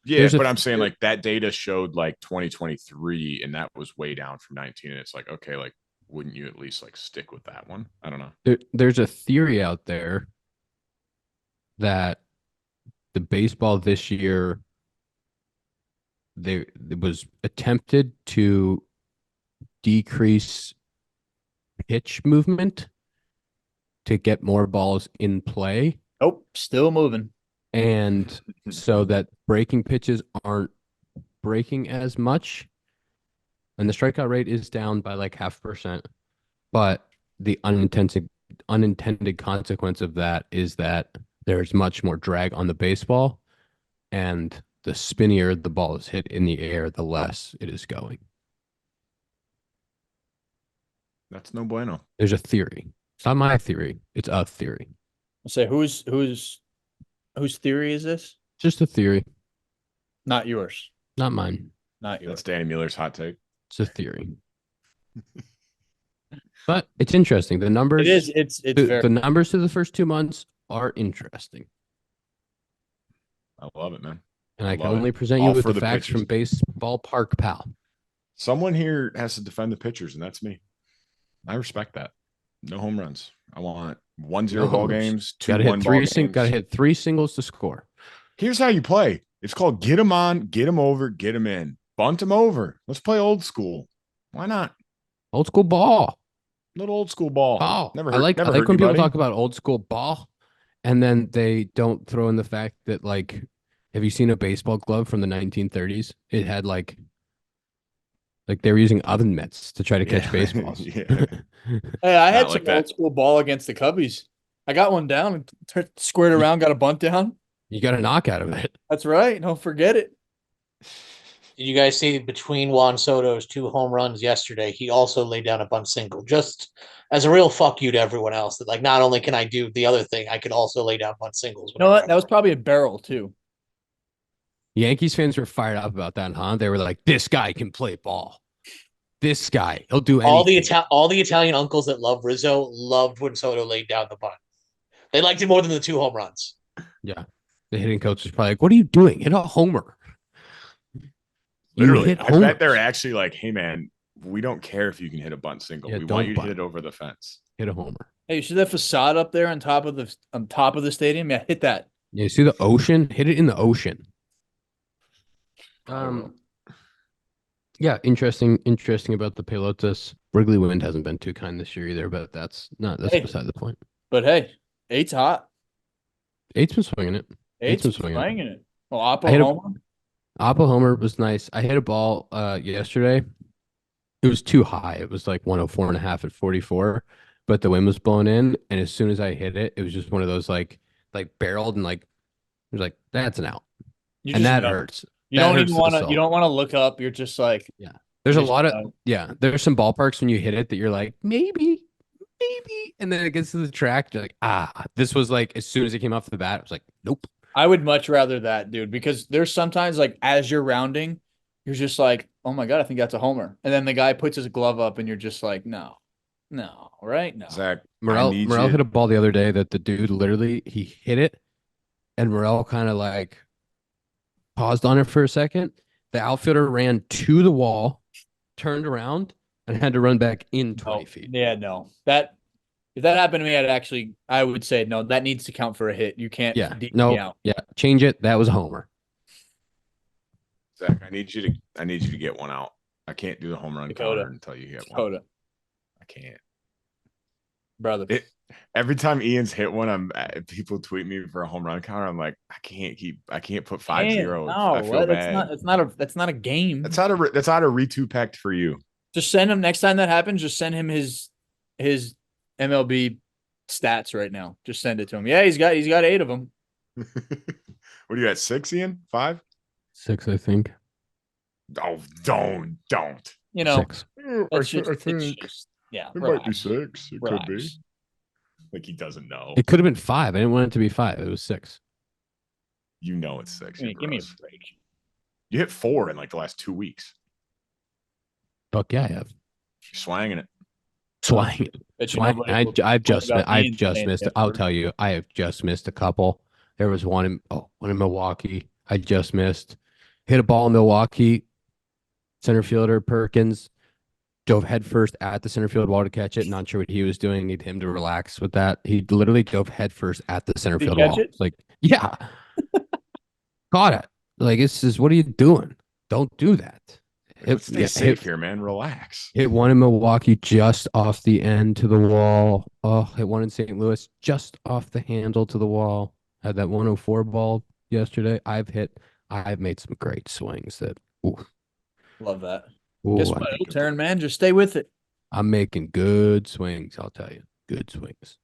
Yeah, but I'm saying like that data showed like 2023, and that was way down from 19. And it's like, okay, like, wouldn't you at least like stick with that one? I don't know. There's a theory out there that the baseball this year, it was attempted to decrease pitch movement to get more balls in play. Nope, still moving. And so that breaking pitches aren't breaking as much. And the strikeout rate is down by like 0.5%. But the unintended consequence of that is that there's much more drag on the baseball. And the spinnier the ball is hit in the air, the less it is going. That's no bueno. There's a theory. It's not my theory. It's a theory. I'll say whose theory is this? Just a theory, Not yours. not mine. Not yours. That's Danny Mueller's hot take. It's a theory. But it's interesting. The numbers. It is. It's very. The numbers to the first 2 months are interesting. I love it, man. And I can love it. only present All you with for the the facts pitchers. from Baseball Park Pal. Someone here has to defend the pitchers, and that's me. I respect that. No home runs. I want 1-0 No ball homers. games, 2-1 Gotta hit ball three. games. Gotta hit 3 singles to score. Here's how you play. It's called get them on, get them over, get them in. Bunt them over. Let's play old school. Why not? Old school ball. Little old school ball. Ball. Never I like never when hurt people anybody. talk about old school ball, and then they don't throw in the fact that, like, have you seen a baseball glove from the 1930s? It had like they were using oven mitts to try to catch Yeah. basballs. Yeah. Hey, I had Not like some that. old school ball against the Cubbies. I got one down and squared around, got a bunt down. You got a knock out of it. That's right. Don't forget it. Did you guys see between Juan Soto's 2 home runs yesterday, he also laid down a bunt single just as a real fuck you to everyone else that, like, not only can I do the other thing, I could also lay down bunt singles. You know what? That was probably a barrel too. Yankees fans were fired up about that, huh? They were like, "This guy can play ball. This guy, he'll do anything." all the Italian uncles that love Rizzo loved when Soto laid down the bunt. They liked it more than the 2 home runs. Yeah, the hitting coach was probably like, "What are you doing? Hit a homer." Literally, hit I bet they're actually like, hey, man, we don't care if you can hit a bunt single. Yeah, we don't want you to bunt. hit it over the fence. Hit a homer. Hey, you see that facade up there on top of the stadium? Yeah, hit that. Yeah, you see the ocean? Hit it in the ocean. Yeah, interesting about the Pelotas. Wrigley Wind hasn't been too kind this year either, but that's Hey. beside the point. But hey, 8's hot. 8's been swinging it. 8's been swinging it. swinging it. Well, Oppo I hit a- homer. Appa homer was nice. I hit a ball yesterday. It was too high. It was like 104.5 at 44, but the wind was blowing in, and as soon as I hit it, it was just one of those like barreled and like it was like that's an out, You and just that know. hurts. You That don't hurts even the want to. soul. You don't want to look up. You're just like, There's a just lot of know. there's some ballparks when you hit it that you're like maybe, and then it gets to the track, you're like this was like as soon as it came off the bat, it was like nope. I would much rather that, dude, because there's sometimes like as you're rounding, you're just like, oh my God, I think that's a homer. And then the guy puts his glove up and you're just like, no, right? No. Zach, Morel need Morel you- hit a ball the other day that the dude literally he hit it, and Morel kind of like paused on it for a second. The outfielder ran to the wall, turned around, and had to run back in 20 feet. Yeah, no. If that happened to me, I would say no, that needs to count for a hit. You can't Yeah, deep no, me out. yeah, change it. That was a homer. Zach, I need you to get one out. I can't do the home run Dakota. counter until you get one. Dakota, I can't. brother. Every time Ian's hit one, people tweet me for a home run counter. I'm like, I can't put 5-0. No, I feel bad. that's not a game. That's out of Ritu packed for you. Just send him next time that happens. Just send him his MLB stats right now. Just send it to him. Yeah, he's got 8 of them. What are you at? 6, Ian? 5? 6, I think. Oh, don't. You know, 6. it's I just, think yeah. it Relax. might be 6. It Relax. could be. Like he doesn't know. It could have been 5. I didn't want it to be 5. It was 6. You know it's 6. Give me a break. You hit 4 in like the last 2 weeks. Fuck yeah, I have. You're swanging it. Swang. I've just missed. I'll tell you, I have just missed a couple. There was one in Milwaukee. I just missed. Hit a ball in Milwaukee. Center fielder Perkins dove headfirst at the center field wall to catch it. Not sure what he was doing. Need him to relax with that. He literally dove headfirst at the center field wall. It? Like, yeah, caught it. Like, it's just, what are you doing? Don't do that. Stay safe here, man. Relax. Hit one in Milwaukee just off the end to the wall. Oh, hit one in St. Louis just off the handle to the wall. Had that 104 ball yesterday. I've made some great swings that. Ooh. Love that. Ooh, Guess what? It'll turn, man. Just stay with it. I'm making good swings. I'll tell you, good swings.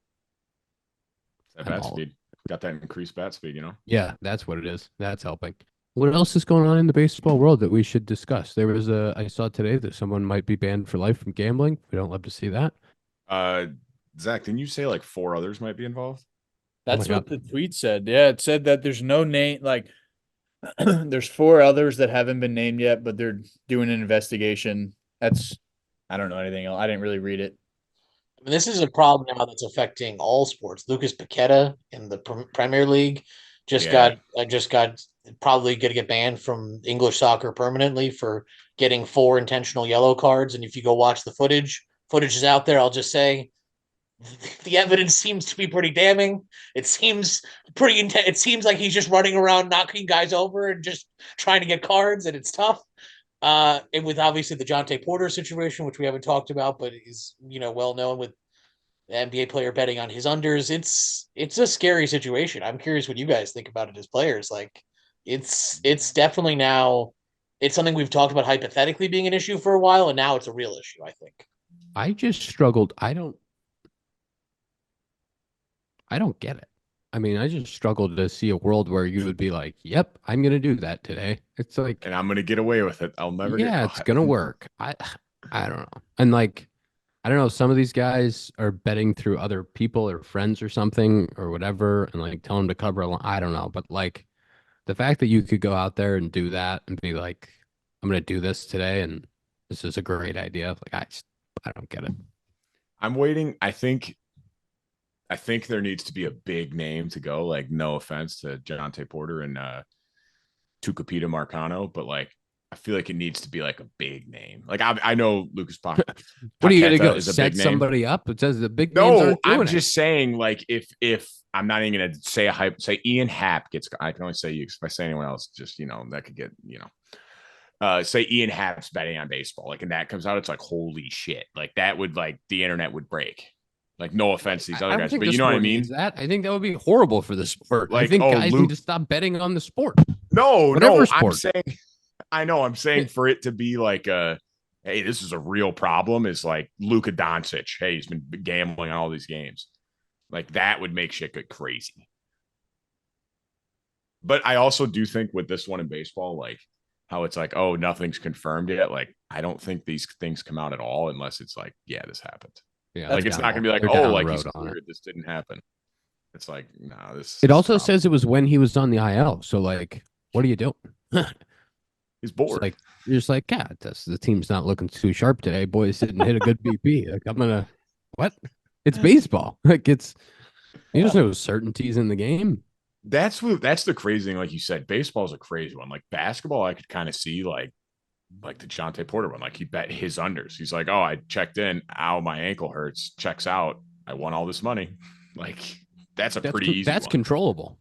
That bat speed. Got that increased bat speed, you know? Yeah, that's what it is. That's helping. What else is going on in the baseball world that we should discuss? There was I saw today that someone might be banned for life from gambling. We don't love to see that. Zach, didn't you say like 4 others might be involved? That's what the tweet said. Yeah, it said that there's no name, like there's 4 others that haven't been named yet, but they're doing an investigation. I don't know anything else. I didn't really read it. I mean, this is a problem now that's affecting all sports. Lucas Paqueta in the Premier League just got probably going to get banned from English soccer permanently for getting 4 intentional yellow cards. And if you go watch the footage is out there. I'll just say the evidence seems to be pretty damning. It seems pretty intense. It seems like he's just running around knocking guys over and just trying to get cards, and it's tough. And with obviously the Jonte Porter situation, which we haven't talked about, but is well known with the NBA player betting on his unders. It's a scary situation. I'm curious what you guys think about it as players. Like, it's definitely now. It's something we've talked about hypothetically being an issue for a while, and now it's a real issue, I think. I just struggled. I don't get it. I mean, I just struggled to see a world where you would be like, yep, I'm going to do that today. It's like, and I'm going to get away with it. I'll never it's going to work. I don't know. And like, I don't know, some of these guys are betting through other people or friends or something or whatever, and like tell them to cover a line. I don't know. But like the fact that you could go out there and do that and be like, I'm going to do this today, and this is a great idea. Like, I don't get it. I'm waiting. I think there needs to be a big name to go. Like, no offense to Jonte Porter and Tucupita Marcano, but like, I feel like it needs to be like a big name. Like, I know Lucas Paqueta. What are you going to go set somebody up? It says the big names aren't doing I'm just saying, like, if I'm not even going to say say Ian Happ gets, I can only say you. If I say anyone else, just, that could get, say Ian Happ's betting on baseball, like, and that comes out, it's like, holy shit. Like, that would, like, the internet would break. Like, no offense to these other guys, but you know what I mean? I think that would be horrible for the sport. Like, I think guys need to stop betting on the sport. No, sport. I'm saying for it to be like hey, this is a real problem, is like Luka Doncic. Hey, he's been gambling on all these games. Like, that would make shit get crazy. But I also do think with this one in baseball, like, how it's like, oh, nothing's confirmed yet. Like, I don't think these things come out at all unless it's like, yeah, this happened. Yeah, like, it's not gonna be like, oh, like, he's cleared, this didn't happen. It's like, no, this. It also says it was when he was on the IL. So like, what are you doing? He's bored. Like, you're just like, yeah, the team's not looking too sharp today. Boys didn't hit a good BP. Like, I'm gonna what? It's baseball. Like, there's no certainties in the game. That's the crazy thing. Like you said, baseball is a crazy one. Like, basketball, I could kind of see like the Jonte Porter one. Like, he bet his unders. He's like, oh, I checked in. Ow, my ankle hurts. Checks out. I won all this money. Like, that's pretty easy. That's one. Controllable.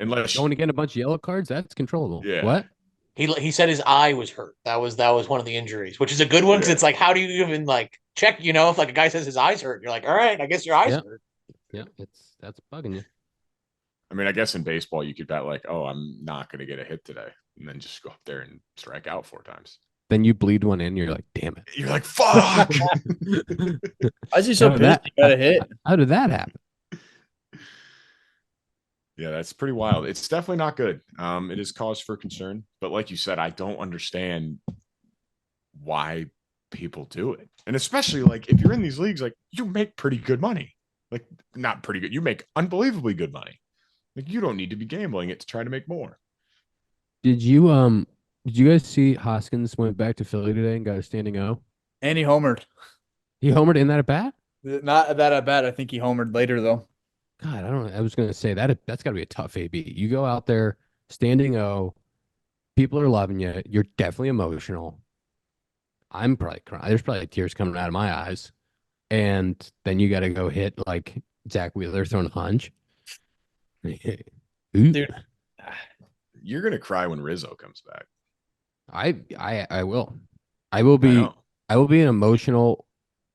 Unless going to get a bunch of yellow cards, that's controllable. Yeah. What? He said his eye was hurt. That was one of the injuries, which is a good one because it's like, how do you even like check? If like a guy says his eye's hurt, you're like, all right, I guess your eye's hurt. Yeah, that's bugging you. I mean, I guess in baseball you could bet like, oh, I'm not going to get a hit today, and then just go up there and strike out 4 times. then you bleed one in. You're like, damn it. You're like, fuck. I see so How did pissed that- he got a hit. How did that happen? Yeah, that's pretty wild. It's definitely not good. It is cause for concern. But like you said, I don't understand why people do it. And especially like if you're in these leagues, like you make pretty good money. Like not pretty good. You make unbelievably good money. Like you don't need to be gambling it to try to make more. Did you guys see Hoskins went back to Philly today and got a standing O? And he homered. He homered in that at bat? Not that at bat. I think he homered later though. God, I don't know. I was gonna say that's gotta be a tough AB. You go out there, standing O, people are loving you. You're definitely emotional. I'm probably crying. There's probably tears coming out of my eyes. And then you gotta go hit like Zack Wheeler throwing a punch. Dude. You're gonna cry when Rizzo comes back. I will. I will I be know. I will be an emotional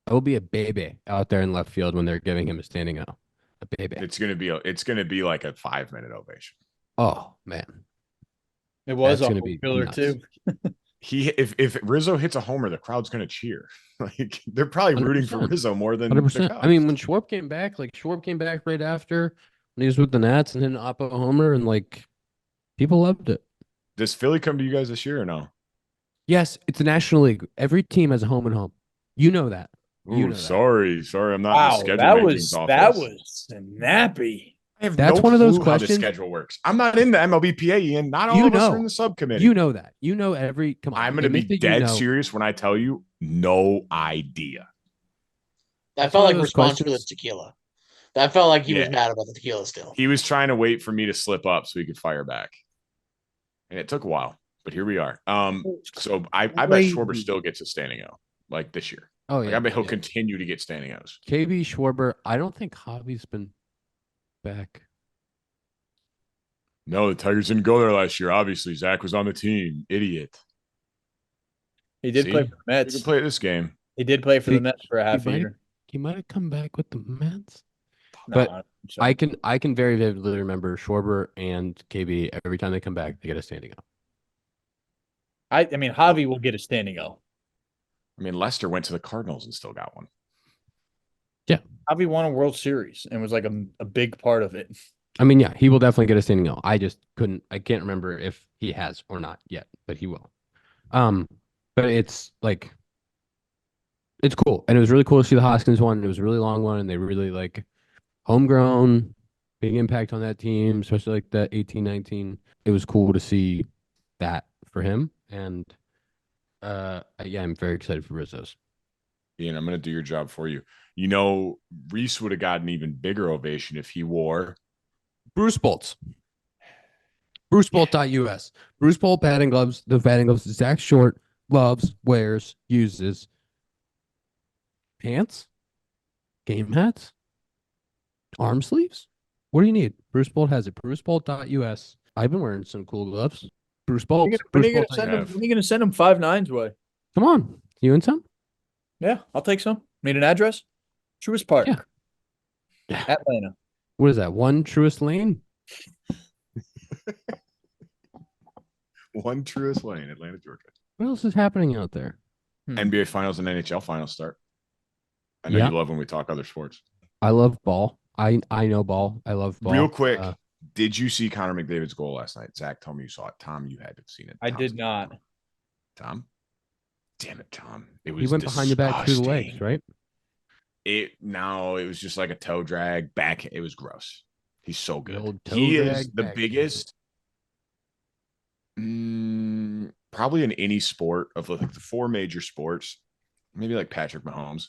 I will be a baby out there in left field when they're giving him a standing O. A baby. It's gonna be like a 5-minute ovation. Oh man. It was That's a gonna be filler nuts. too. If Rizzo hits a homer, the crowd's gonna cheer. Like they're probably rooting for 100%. Rizzo more than the 100%. Cubs. I mean, when Schwarb came back, right after when he was with the Nats and hit an Oppo homer, and like people loved it. Does Philly come to you guys this year or no? Yes, it's the National League. Every team has a home and home. You know that. You Ooh, know that. sorry, I'm not in Wow, the schedule that makings was office. snappy. I have That's no one of those clue how the questions- schedule works. I'm not in the MLBPA, Ian. Not all You of us are know. in the subcommittee. You know that. You know every. Come on. I'm going to be admit that dead you know. serious when I tell you no idea. That That's felt one like of those response for the questions- tequila. That felt like he was Yeah. mad about the tequila still. He was trying to wait for me to slip up so he could fire back. And it took a while, but here we are. So I bet Crazy. Schwarber still gets a standing O like this year. Oh Like yeah. I bet he'll yeah. continue to get standing O's. KB Schwarber. I don't think Javi's been back. No, the Tigers didn't go there last year. Obviously, Zack was on the team. Idiot. He did See? play for the You Mets. can play this game. He did play for the He- Mets for a half a might- year. He might have come back with the Mets. No, But I don't think so. I can very vividly remember Schwarber and KB every time they come back, they get a standing O. I mean, Javi will get a standing O. I mean, Lester went to the Cardinals and still got one. Javi won a World Series and was like a big part of it. I mean, yeah, he will definitely get a standing O. I can't remember if he has or not yet, but he will. But it's like, it's cool. And it was really cool to see the Hoskins one. It was a really long one, and they really like homegrown, big impact on that team, especially like the 18-19. It was cool to see that for him. And yeah, I'm very excited for Rizzo's. Ian, I'm going to do your job for you. You know, Reese would have got an even bigger ovation if he wore Bruce Bolts. BruceBolt.us. Bruce Bolt batting gloves. The batting gloves Zach Short loves, wears, uses. Pants? Game hats? Arm sleeves? What do you need? Bruce Bolt has it. BruceBolt.us. I've been wearing some cool gloves. Bruce Bolt. When are you going to send him 5-9's way? Come on. You in some? Yeah, I'll take some. Need an address? Truist Park. Yeah. Atlanta. What is that? One Truist Lane? One Truist Lane, Atlanta, Georgia. What else is happening out there? NBA Finals and NHL Finals start. I know Yeah. you love when we talk other sports. I love ball. I know ball. I love ball. Real quick, did you see Connor McDavid's goal last night? Zach told me you saw it. Tom, you had to have seen it. I Tom's did not. Tom? Damn it, Tom. It was He went behind the back through the legs, disgusting. right? It was just like a toe drag back. It was gross. He's so The good. old toe He is drag the back. biggest, probably in any sport of like the 4 major sports, maybe like Patrick Mahomes,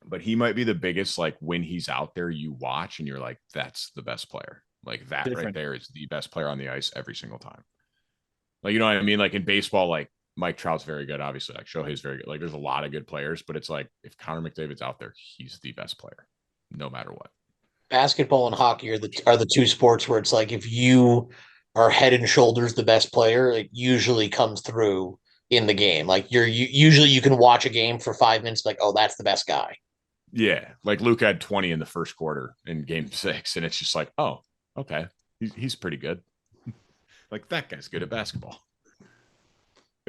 but he might be the biggest. Like when he's out there, you watch and you're like, that's the best player. Like that right Different. there is the best player on the ice every single time. Like, you know what I mean? Like in baseball, like Mike Trout's very good, obviously. Like Shohei's very good. Like there's a lot of good players, but it's like if Connor McDavid's out there, he's the best player, no matter what. Basketball and hockey are the two sports where it's like if you are head and shoulders the best player, it usually comes through in the game. Like usually you can watch a game for 5 minutes, like, oh, that's the best guy. Yeah, like Luke had 20 in the first quarter in Game 6, and it's just like, oh, okay, he's pretty good. Like that guy's good at basketball.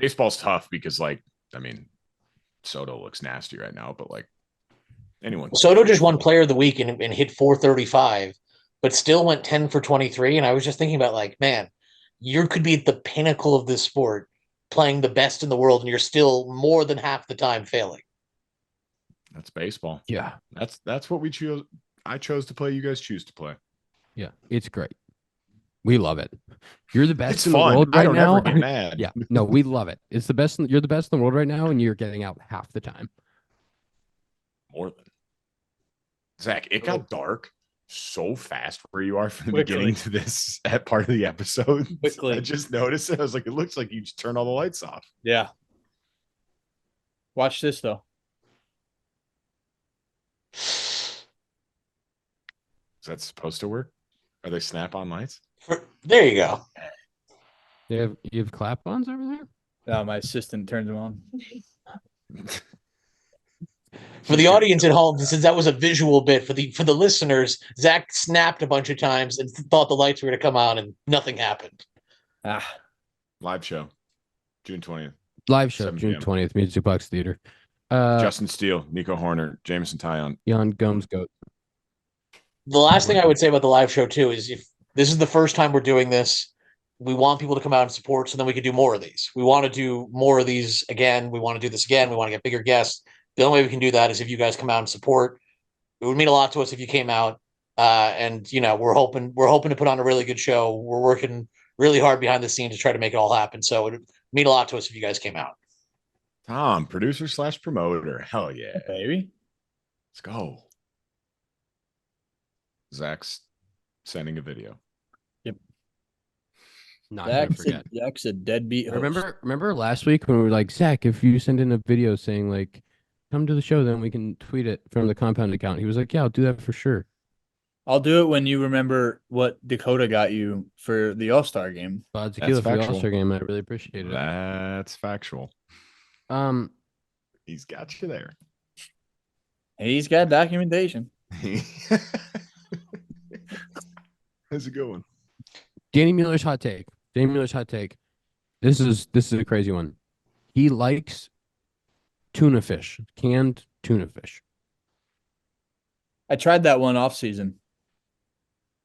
Baseball's tough because, like, I mean, Soto looks nasty right now, but like anyone. Soto just won Player of the Week and hit 435, but still went 10 for 23. And I was just thinking about, like, man, you could be at the pinnacle of this sport, playing the best in the world, and you're still more than half the time failing. That's baseball. Yeah. That's what we chose. I chose to play. You guys choose to play. Yeah. It's great. We love it. You're the best It's in fun. the world I right don't now. ever get mad. Yeah. No, we love it. It's the best. You're the best in the world right now, and you're getting out half the time. More than Zach. It got dark so fast where you are from the Quickly. beginning to this at part of the episode. Quickly. I just noticed it. I was like, it looks like you just turned all the lights off. Yeah. Watch this though. Is that supposed to work? Are they snap-on lights? There you go. You have clap-ons over there? Oh, my assistant turns them on. For the audience at home, since that was a visual bit, for the listeners, Zach snapped a bunch of times and thought the lights were going to come on, and nothing happened. Live show, June 20th. Live show, 7 June p.m. 20th, Music Box Theater. Justin Steele, Nico Horner, Jameson Tyon. Jan Gomes Goat. The last thing I would say about the live show, too, is if this is the first time we're doing this, we want people to come out and support so then we can do more of these. We want to do more of these again. We want to do this again. We want to get bigger guests. The only way we can do that is if you guys come out and support. It would mean a lot to us if you came out. And we're hoping to put on a really good show. We're working really hard behind the scenes to try to make it all happen. So it would mean a lot to us if you guys came out. Tom, producer / promoter. Hell yeah. Baby. Let's go. Zach's sending a video. Not gonna forget. Zach's a deadbeat host. Remember last week when we were like, Zach, if you send in a video saying like, come to the show, then we can tweet it from the compound account. He was like, yeah, I'll do that for sure. I'll do it when you remember what Dakota got you for the All-Star game. Tequila for the factual. All-Star game. I really appreciate it. That's factual. He's got you there. He's got documentation. How's it going? Danny Mueller's hot take. This is a crazy one. He likes tuna fish, canned tuna fish. I tried that one off season.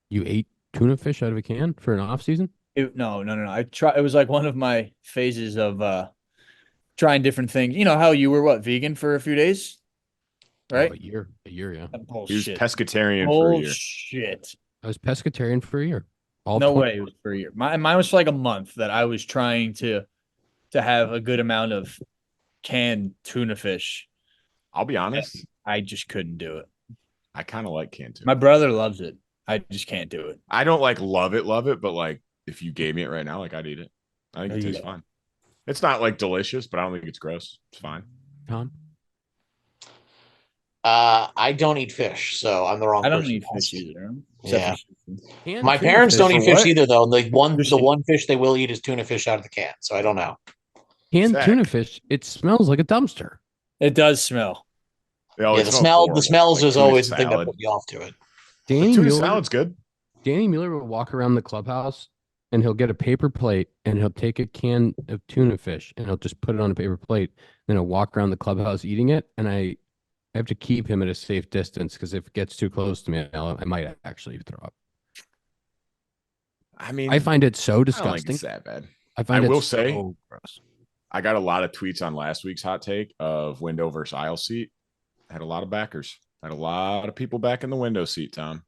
You ate tuna fish out of a can for an off season? No. It was like one of my phases of trying different things. You know how you were vegan for a few days, right? Oh, a year, yeah. He was Bullshit. pescatarian for a year. Bullshit. I was pescatarian for a year. No way it was for a year. Mine was for like a month that I was trying to have a good amount of canned tuna fish. I'll be honest. I just couldn't do it. I kind of like canned tuna. My brother loves it. I just can't do it. I don't like love it, but like if you gave me it right now, like I'd eat it. I think it tastes fine. It's not like delicious, but I don't think it's gross. It's fine. Tom? I don't eat fish, so I'm the wrong person. I don't eat fish either. Yeah. Canned My tuna parents fish don't for eat fish what? either, though. The one fish they will eat is tuna fish out of the can. So I don't know. Canned Zach. tuna fish, it smells like a dumpster. It does smell. Yeah, the smells is always the thing that put me off to it. Danny tuna Mueller, salad's good. Danny Mueller will walk around the clubhouse and he'll get a paper plate and he'll take a can of tuna fish and he'll just put it on a paper plate. Then he'll walk around the clubhouse eating it. And I have to keep him at a safe distance because if it gets too close to me, I might actually throw up. I mean, I find it so I don't disgusting. think it's that bad. I will so say- gross. I got a lot of tweets on last week's hot take of window versus aisle seat. I had a lot of backers. I had a lot of people back in the window seat, Tom.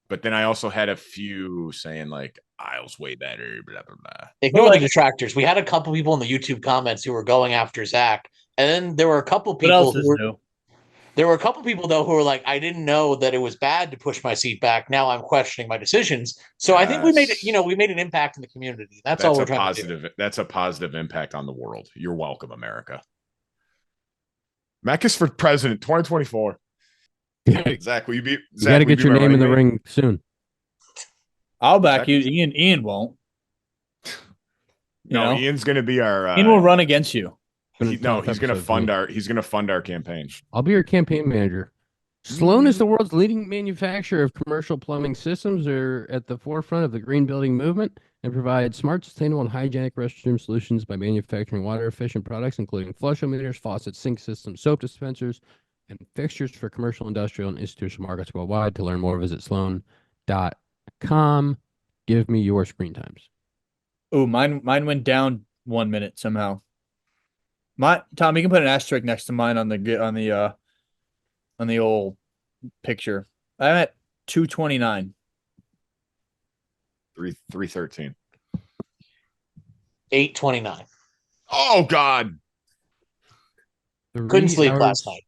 But then I also had a few saying like aisle's way better, blah, blah, blah. Ignore the detractors. We had a couple people in the YouTube comments who were going after Zach, and then there were a couple What people else who is were, new? there were a couple people though who were like, I didn't know that it was bad to push my seat back. Now I'm questioning my decisions. So I think we made it. We made an impact in the community. That's all we're trying to do. That's a positive impact on the world. You're welcome, America. Mekkes for president 2024. Zach, will you be? You got to get your name in the ring soon. I'll back you. Ian won't. No, Ian's going to be our. Ian will run against you. He's going to fund our campaign. I'll be your campaign manager. Sloan is the world's leading manufacturer of commercial plumbing systems. They're at the forefront of the green building movement. and provide smart, sustainable, and hygienic restroom solutions by manufacturing water-efficient products, including flush-o-meters, faucets, sink systems, soap dispensers, and fixtures for commercial, industrial, and institutional markets worldwide. To learn more, visit sloan.com. Give me your screen times. Oh, mine went down 1 minute somehow. Tom, you can put an asterisk next to mine on the old picture. I'm at 229. 313. 8:29. Oh God. Couldn't sleep last night.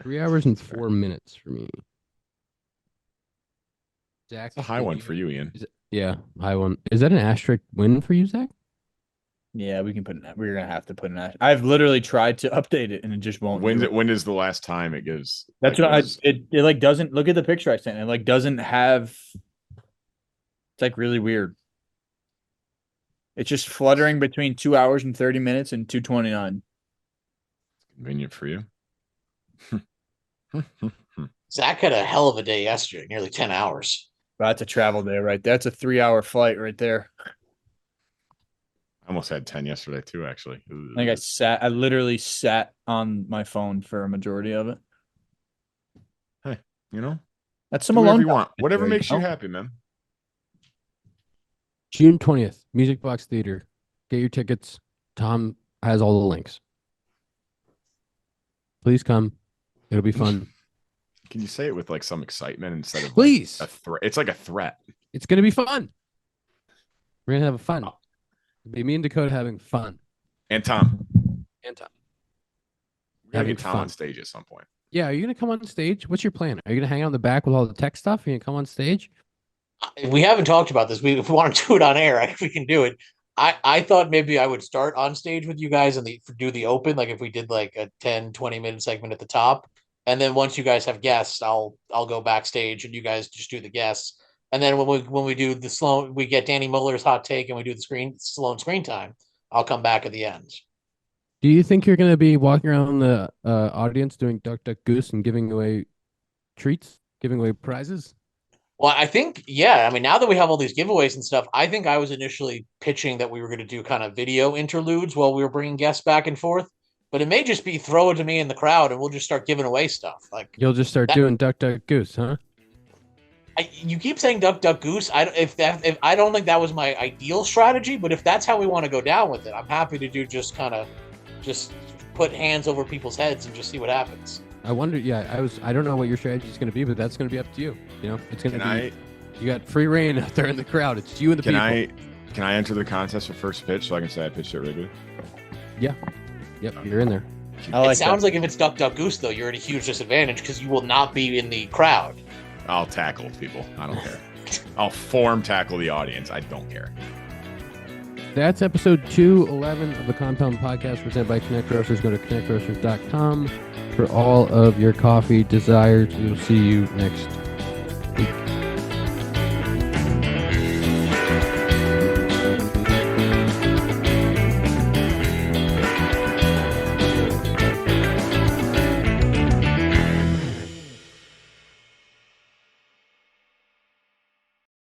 3 hours and 4 minutes for me. Zach, That's a high one for you, Ian. Yeah, high one. Is that an asterisk win for you, Zach? Yeah, we're gonna have to put an asterisk. I've literally tried to update it and it just won't. When is the last time it gives? That's what it like doesn't look at the picture I sent. It like doesn't have. It's like really weird. It's just fluttering between 2 hours and 30 minutes and 2:29. Convenient for you. Zach had a hell of a day yesterday, nearly 10 hours. That's a travel day, right? That's a 3-hour flight right there. I almost had 10 yesterday too, actually. I think I literally sat on my phone for a majority of it. Hey, you know, that's some whatever alone you want. Whatever there, makes you you know? happy, man. June 20th, Music Box Theater. Get your tickets. Tom has all the links. Please come. It'll be fun. Can you say it with like some excitement instead of Please? like a threat? It's like a threat. It's going to be fun. We're going to have fun. It'll be me and Dakota having fun. And Tom. And Tom. We gotta Having get Tom fun. on stage at some point. Yeah, are you going to come on stage? What's your plan? Are you going to hang out in the back with all the tech stuff? Are you going to come on stage? We haven't talked about this. If we want to do it on air, we can do it. I thought maybe I would start on stage with you guys and do the open, like if we did like a 10, 20-minute segment at the top. And then once you guys have guests, I'll go backstage and you guys just do the guests. And then when we do the Sloan, we get Danny Mueller's hot take and we do the Sloan screen time, I'll come back at the end. Do you think you're going to be walking around the audience doing Duck, Duck, Goose and giving away treats, giving away prizes? Well, I think, yeah. I mean, now that we have all these giveaways and stuff, I think I was initially pitching that we were going to do kind of video interludes while we were bringing guests back and forth. But it may just be throw it to me in the crowd and we'll just start giving away stuff. Like you'll just start doing Duck, Duck, Goose, huh? You keep saying Duck, Duck, Goose. If I don't think that was my ideal strategy, but if that's how we want to go down with it, I'm happy to do just put hands over people's heads and just see what happens. I wonder. Yeah, I don't know what your strategy is going to be, but that's going to be up to you. You know, it's going to be. You got free reign out there in the crowd. It's you and the people. Can I enter the contest for first pitch so I can say I pitched it Wrigley? Yeah. Yep, you're in there. It sounds like if it's Duck, Duck, Goose, though, you're at a huge disadvantage because you will not be in the crowd. I'll tackle people. I don't care. I'll tackle the audience. I don't care. That's episode 211 of the Compound Podcast presented by Connect Roasters. Go to connectroasters.com for all of your coffee desires. We'll see you next